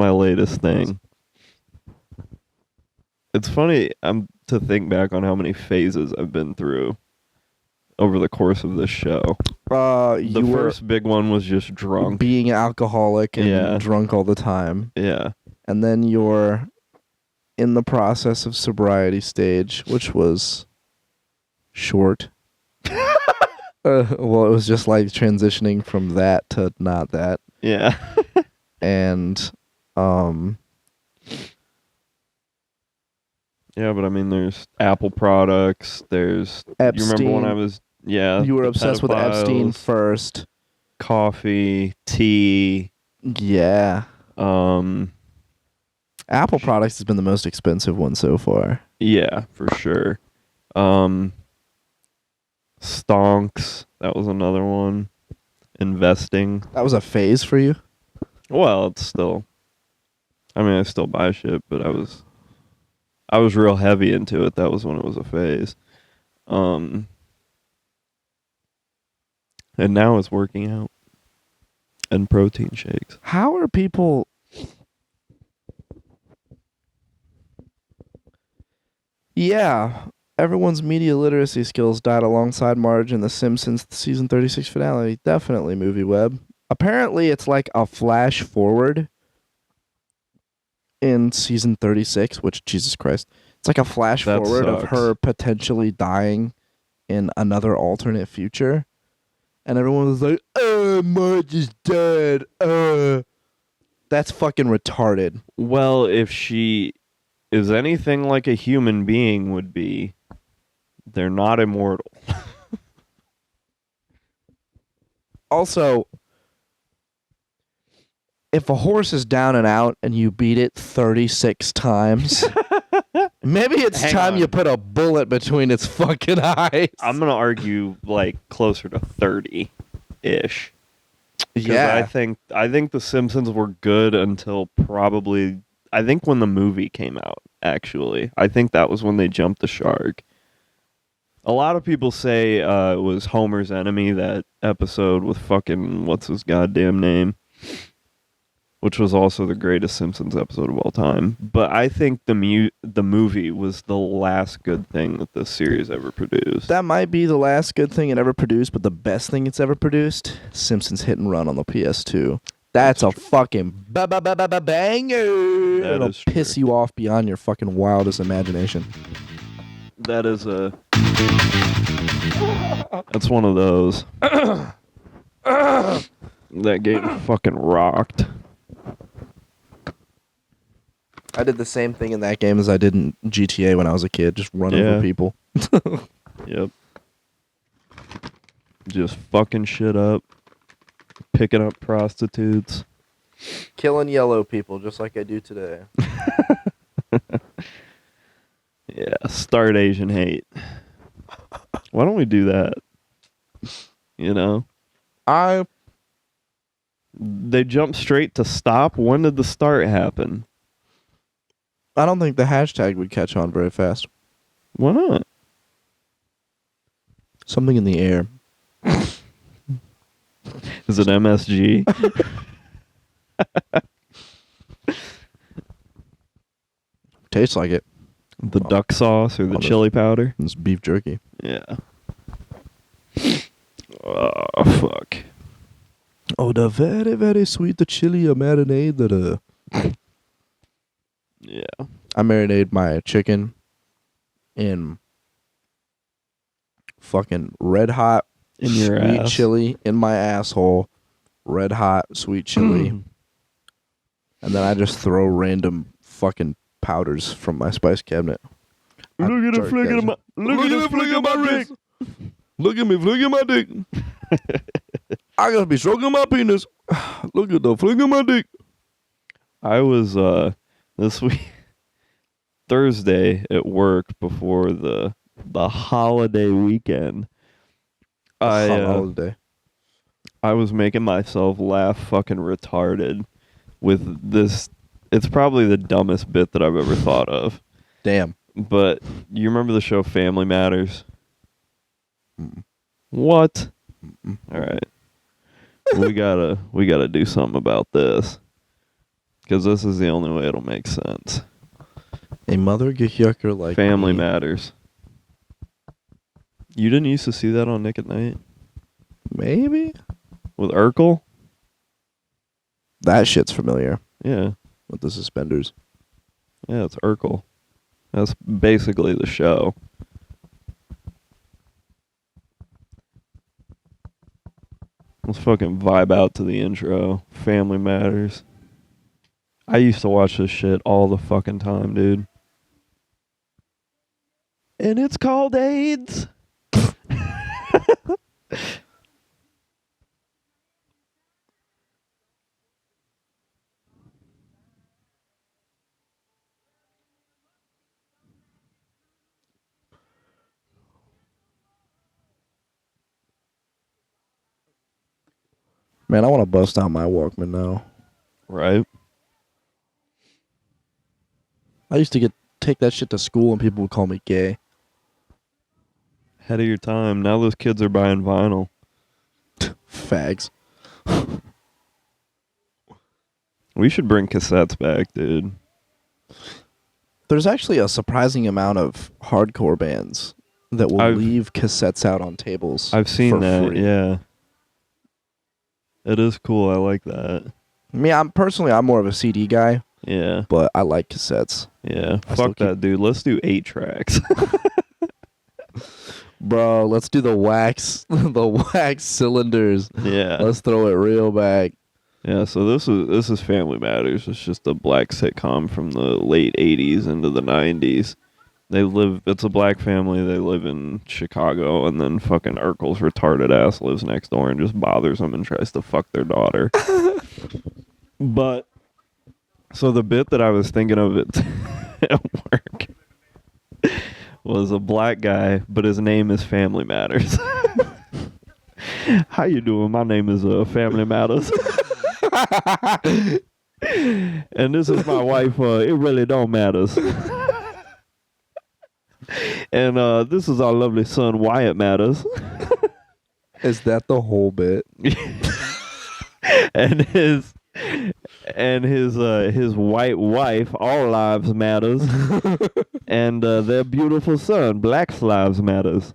latest thing. It's funny to think back on how many phases I've been through over the course of this show. The first big one was just drunk. Being alcoholic and drunk all the time. Yeah. And then you're in the process of sobriety stage, which was short. Well, it was just like transitioning from that to not that. Yeah. And yeah, but I mean, there's Apple products. There's Epstein. You remember when I was you were the obsessed with Epstein pedophiles, first. coffee, tea. Yeah. Apple products has been the most expensive one so far. Yeah, for sure. Stonks, that was another one. Investing. That was a phase for you? Well, it's still. I mean, I still buy shit, but I was real heavy into it. That was when it was a phase. And now it's working out and protein shakes. How are people... Yeah, everyone's media literacy skills died alongside Marge in The Simpsons season 36 finale. Definitely, Movie Web. Apparently, it's like a flash forward in season 36, which, Jesus Christ, it's like a flash That forward of sucks. her potentially dying in another alternate future. And everyone was like, Marge is dead. That's fucking retarded. Well, if she is anything like a human being would be, they're not immortal. Also, if a horse is down and out and you beat it 36 times, maybe it's Hang time on. you put a bullet between its fucking eyes. I'm going to argue like closer to 30-ish. Yeah. I think The Simpsons were good until probably, I think when the movie came out, actually. I think that was when they jumped the shark. A lot of people say it was Homer's Enemy, that episode with fucking, what's his goddamn name? Which was also the greatest Simpsons episode of all time. But I think the movie was the last good thing that this series ever produced. That might be the last good thing it ever produced, but the best thing it's ever produced, Simpsons Hit and Run on the PS2. That's a fucking banger. It'll is true. piss you off beyond your fucking wildest imagination. That is that's one of those. That game fucking rocked. I did the same thing in that game as I did in GTA when I was a kid, just run over people. Yep. Just fucking shit up. Picking up prostitutes. Killing yellow people, just like I do today. Yeah, start Asian hate. Why don't we do that? You know? They jump straight to stop. When did the start happen? I don't think the hashtag would catch on very fast. Why not? Something in the air. Is it MSG? Tastes like it. The duck sauce or the chili powder? It's beef jerky. Yeah. Oh, fuck. Oh, the very, very sweet chili marinade that Yeah. I marinated my chicken in fucking red hot In your sweet ass. chili in my asshole. Red hot sweet chili. And then I just throw random fucking powders from my spice cabinet. Look at the flick of my dick. Look at me flicking my dick. I gotta be stroking my penis. Look at the flick of my dick. I was this week Thursday at work before the holiday weekend. Holiday. I was making myself laugh fucking retarded with this. It's probably the dumbest bit that I've ever thought of. Damn. But you remember the show Family Matters? Mm-mm. What? Mm-mm. All right. we gotta do something about this, because this is the only way it'll make sense. A mother yucker like Family me. Matters. You didn't used to see that on Nick at Night Maybe? with Urkel? That shit's familiar Yeah, with the suspenders. yeah, it's Urkel. That's basically the show. Let's fucking vibe out to the intro. Family Matters. I used to watch this shit all the fucking time, dude. And it's called AIDS. Man, I want to bust out my Walkman now. Right? I used to take that shit to school and people would call me gay. Ahead of your time. Now those kids are buying vinyl. Fags. We should bring cassettes back, dude. There's actually a surprising amount of hardcore bands that will leave cassettes out on tables. I've seen that, free. yeah. It is cool. I like that. I mean, I'm more of a CD guy. Yeah. But I like cassettes. Yeah. Fuck that, dude. Let's do 8 tracks. Bro, let's do the wax cylinders. Yeah. Let's throw it real back. Yeah, so this is Family Matters. It's just a black sitcom from the late 80s into the 90s. It's a black family. They live in Chicago, and then fucking Urkel's retarded ass lives next door and just bothers them and tries to fuck their daughter. But, so the bit that I was thinking of at work was a black guy, but his name is Family Matters. How you doing? My name is Family Matters. And this is my wife. It really don't matters. And this is our lovely son Wyatt Matters. Is that the whole bit? And his white wife, All Lives Matters. And their beautiful son, Black Lives Matters.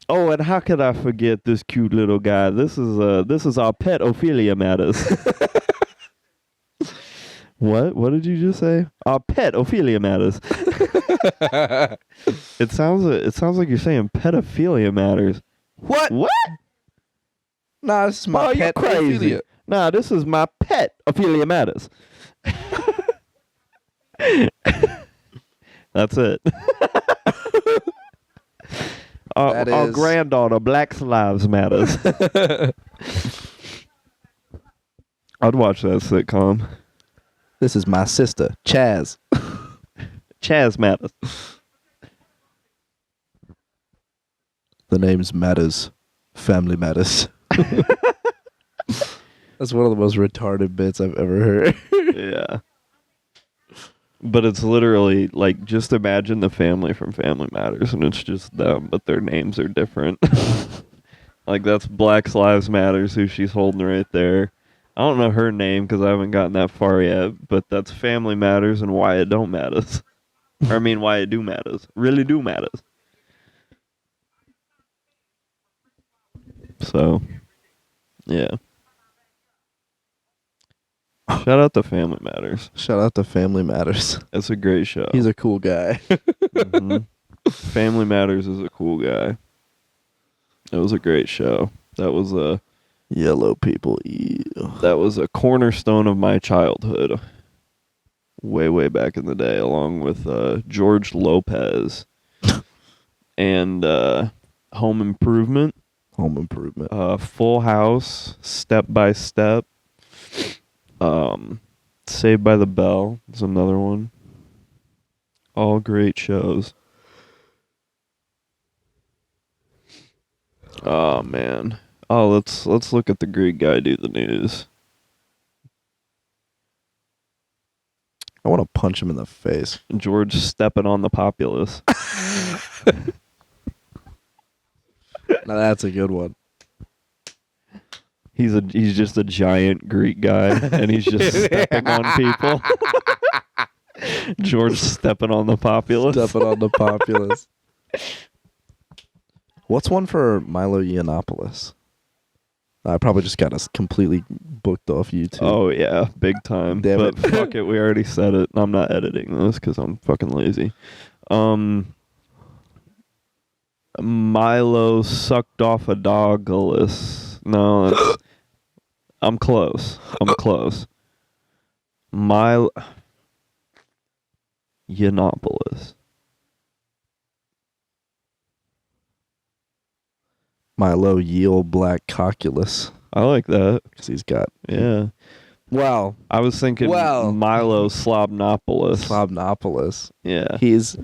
Oh, and how could I forget this cute little guy? This is our pet Ophelia Matters. What? What did you just say? Our pet Ophelia Matters. It sounds like you're saying pedophilia matters. What? What? Nah, this is my pet you crazy. Ophelia. Nah, this is my pet Ophelia Matters. That's it. Our granddaughter, Black Lives Matters. I'd watch that sitcom. This is my sister, Chaz. Chaz Matters. The name's Matters. Family Matters. That's one of the most retarded bits I've ever heard. Yeah. But it's literally, like, just imagine the family from Family Matters, and it's just them, but their names are different. Like, that's Black Lives Matters, who she's holding right there. I don't know her name, because I haven't gotten that far yet, but that's Family Matters and Why It Don't Matters. Or, I mean, Why It Do Matters. Really do matters. So, yeah. Shout out to Family Matters. Shout out to Family Matters. It's a great show. He's a cool guy. Mhm. Family Matters is a cool guy. It was a great show. That was a Yellow people. Ew. that was a cornerstone of my childhood. Way back in the day, along with George Lopez and Home Improvement. Home Improvement. Full House, Step by Step, Saved by the Bell is another one. All great shows. Oh man. Oh, let's look at the Greek guy do the news. I want to punch him in the face. George stepping on the populace. Now that's a good one. He's just a giant Greek guy, and he's just stepping on people. George stepping on the populace. Stepping on the populace. What's one for Milo Yiannopoulos? I probably just got us completely booked off YouTube. Oh yeah, big time. Damn but it. fuck it, we already said it. I'm not editing this because I'm fucking lazy. Milo sucked off a dogulus. No, I'm close. Milo Yiannopoulos. Milo Yield Black Cocculus. I like that. Because he's got... Yeah. Well, I was thinking Milo Slobnopoulos. Slobnopoulos. Yeah. He's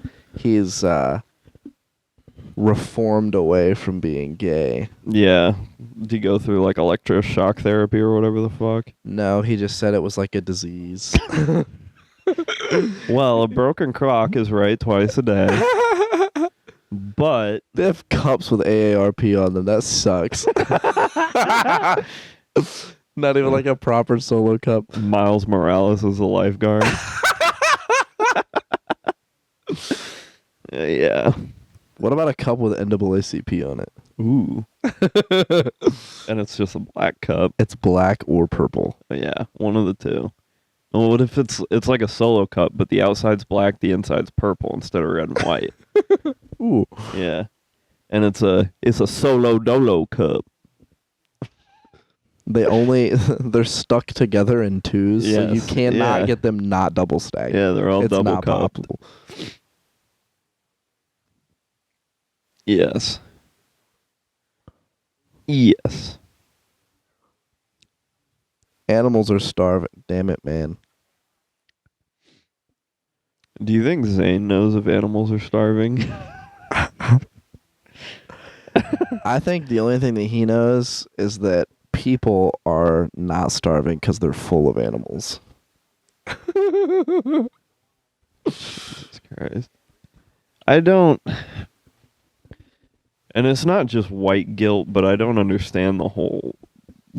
reformed away from being gay. Yeah. Did he go through like electroshock therapy or whatever the fuck? No, he just said it was like a disease. Well, a broken clock is right twice a day. But They have cups with AARP on them. That sucks. Not even like a proper solo cup. Miles Morales is a lifeguard. Yeah. What about a cup with NAACP on it? Ooh. And it's just a black cup. It's black or purple. Yeah, one of the two. Well, what if it's like a solo cup, but the outside's black, the inside's purple instead of red and white? Ooh. Yeah. And it's a solo dolo cup. They're stuck together in twos, so you Yes, cannot yeah. get them not double stacked. Yeah, they're all It's double not cupped. possible. Yes. Yes. Animals are starving. Damn it, man. Do you think Zane knows if animals are starving? I think the only thing that he knows is that people are not starving because they're full of animals. Jesus Christ. I don't... And it's not just white guilt, but I don't understand the whole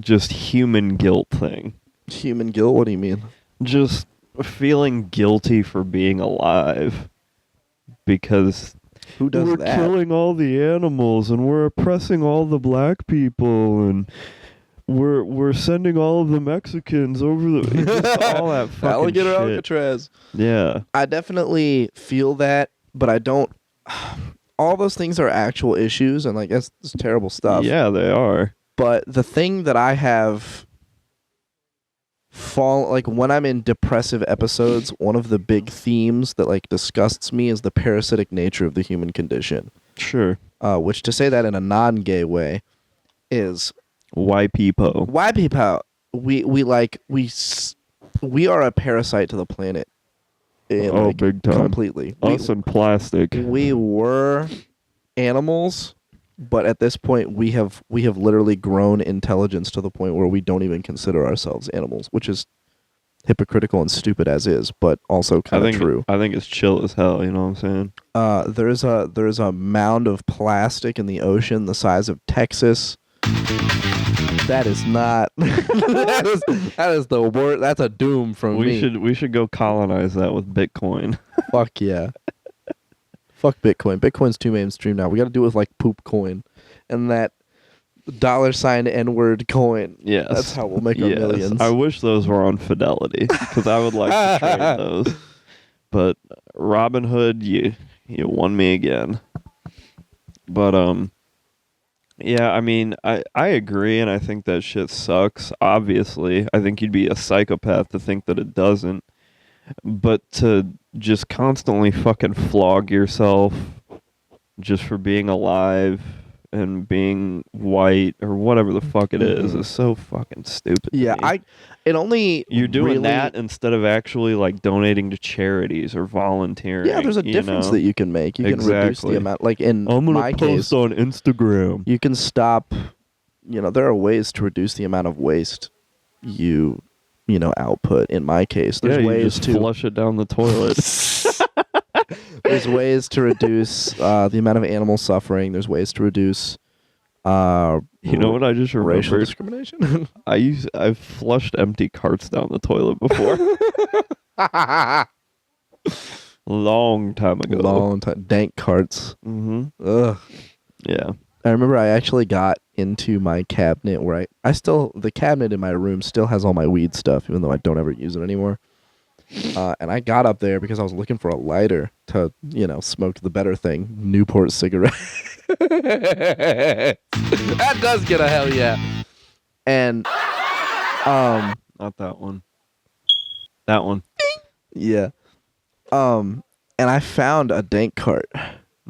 just human guilt thing. Human guilt? What do you mean? Just feeling guilty for being alive because Who does we're that? killing all the animals and we're oppressing all the black people and we're sending all of the Mexicans over the just all that fucking Alligator shit. Alcatraz. Yeah. I definitely feel that, but I don't. All those things are actual issues, and like that's terrible stuff. Yeah, they are. But the thing that I have like when I'm in depressive episodes, one of the big themes that like disgusts me is the parasitic nature of the human condition. Sure. Which, to say that in a non-gay way, is Why people? why people we are a parasite to the planet. Oh, big time. Completely. Us and plastic. We were animals, but at this point we have literally grown intelligence to the point where we don't even consider ourselves animals, which is hypocritical and stupid as is, but also kind of true. I think it's chill as hell, you know what I'm saying? There's a mound of plastic in the ocean the size of Texas. That is not. that is the word. That's a doom from me. We should go colonize that with Bitcoin. Fuck yeah. Fuck Bitcoin. Bitcoin's too mainstream now. We got to do it with like poop coin, and that $N-word coin. Yes. That's how we'll make our millions. I wish those were on Fidelity because I would like to trade those. But Robinhood, you won me again. But yeah, I mean, I agree, and I think that shit sucks. Obviously, I think you'd be a psychopath to think that it doesn't. But to just constantly fucking flog yourself just for being alive and being white or whatever the fuck it is so fucking stupid. Yeah, to me. You're doing really, that instead of actually like donating to charities or volunteering. Yeah, there's a difference that you can make. You can reduce the amount. Like in I'm gonna my post case, on Instagram. You can stop. There are ways to reduce the amount of waste you output. In my case, there's ways just to flush it down the toilet. There's ways to reduce the amount of animal suffering. There's ways to reduce. You know what I just remembered? Racial discrimination. I've flushed empty carts down the toilet before. Long time ago. Long time. Dank carts. Mm-hmm. Ugh. Yeah. I remember I actually got into my cabinet where the cabinet in my room still has all my weed stuff, even though I don't ever use it anymore. And I got up there because I was looking for a lighter to, smoke the better thing, Newport cigarette. That does get a hell yeah. And, not that one. That one. Yeah. And I found a dank cart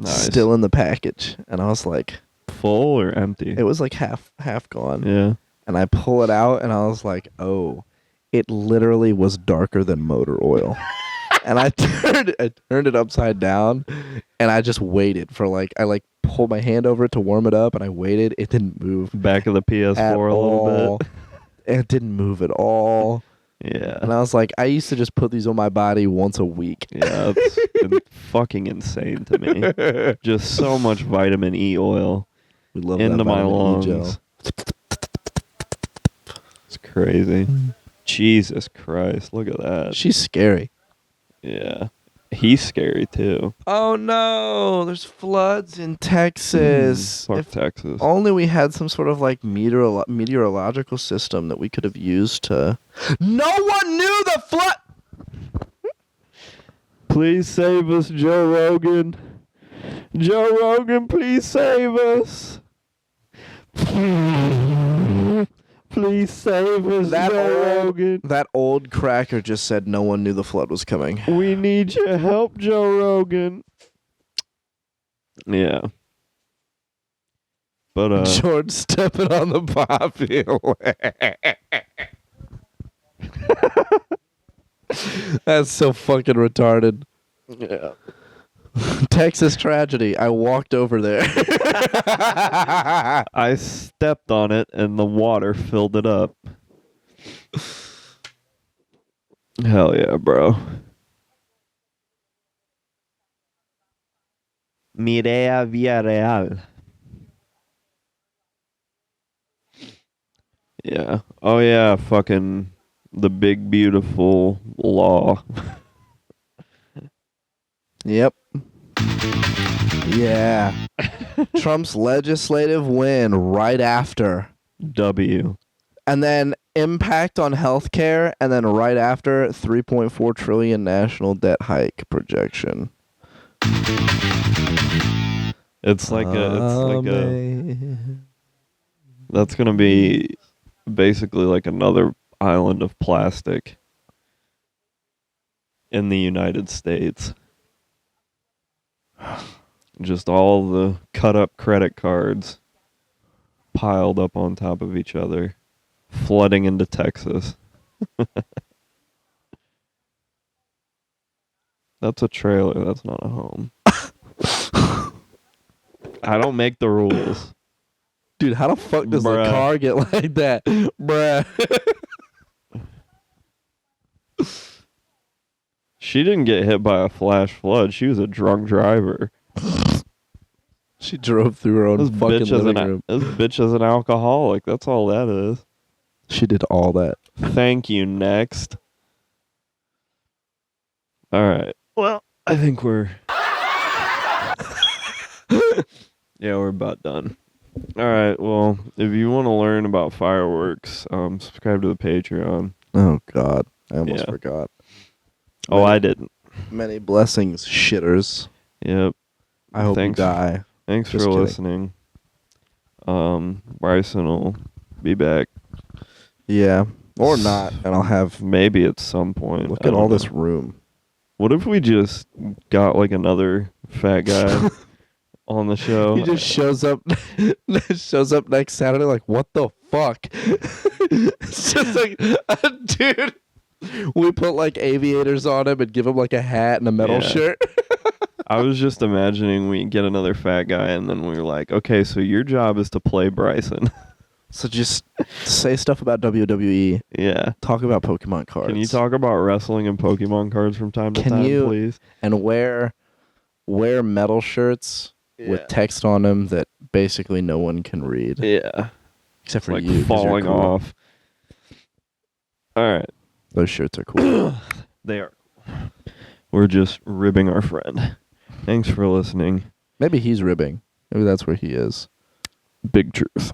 still in the package, and I was like, full or empty? It was like half gone. Yeah. And I pull it out, and I was like, oh. It literally was darker than motor oil. And I turned it upside down, and I just waited for I pulled my hand over it to warm it up, and I waited. It didn't move. Back of the PS4 a little bit. It didn't move at all. Yeah. And I was like, I used to just put these on my body once a week. Yeah, it's fucking insane to me. Just so much vitamin E oil We love into that my vitamin E lungs. gel. It's crazy. Jesus Christ, look at that. She's scary. Yeah. He's scary too. Oh no, there's floods in Texas. Fuck If Texas. only we had some sort of meteorological system that we could have used to. No one knew the flood. Please save us, Joe Rogan. Joe Rogan, please save us. Please save us, Joe Rogan. That old cracker just said no one knew the flood was coming. We need your help, Joe Rogan. Yeah. But George stepping on the poppy. That's so fucking retarded. Yeah. Texas tragedy. I walked over there. I stepped on it and the water filled it up. Hell yeah, bro. Mireia Villarreal. Yeah. Oh yeah, fucking the big beautiful law. Yep. Yeah. Trump's legislative win right after. W. And then impact on healthcare, and then right after 3.4 trillion national debt hike projection. It's like that's gonna be basically like another island of plastic in the United States. Just all the cut up credit cards piled up on top of each other, flooding into Texas. That's a trailer, that's not a home. I don't make the rules. Dude, how the fuck does Bruh. the car get like that? Bruh. She didn't get hit by a flash flood. She was a drunk driver. She drove through her own fucking living room. This bitch is an alcoholic. That's all that is. She did all that. Thank you. Next. All right. Well, I think we're... yeah, we're about done. All right. Well, if you want to learn about fireworks, subscribe to the Patreon. Oh God, I almost Yeah. forgot. Oh, I didn't. Many blessings, shitters. Yep. I hope Thanks. you die. Thanks Just for kidding. listening. Bryson will be back. Yeah, or not, and I'll have. Maybe at some point. Look I at don't all know. this room. What if we just got like another fat guy on the show? He just shows up, shows up next Saturday. Like, what the fuck? It's just like, dude. We put like aviators on him and give him like a hat and a metal Yeah. shirt. I was just imagining we get another fat guy, and then we were like, okay, so your job is to play Bryson. So just say stuff about WWE. Yeah. Talk about Pokemon cards. Can you talk about wrestling and Pokemon cards from time to Can time, you- please? And wear metal shirts with text on them that basically no one can read Yeah. except for Like you. 'cause you're falling cool. off. All right. Those shirts are cool. They are. We're just ribbing our friend. Thanks for listening. Maybe he's ribbing. Maybe that's where he is. Big truth.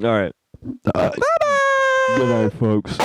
All right. Good night, folks.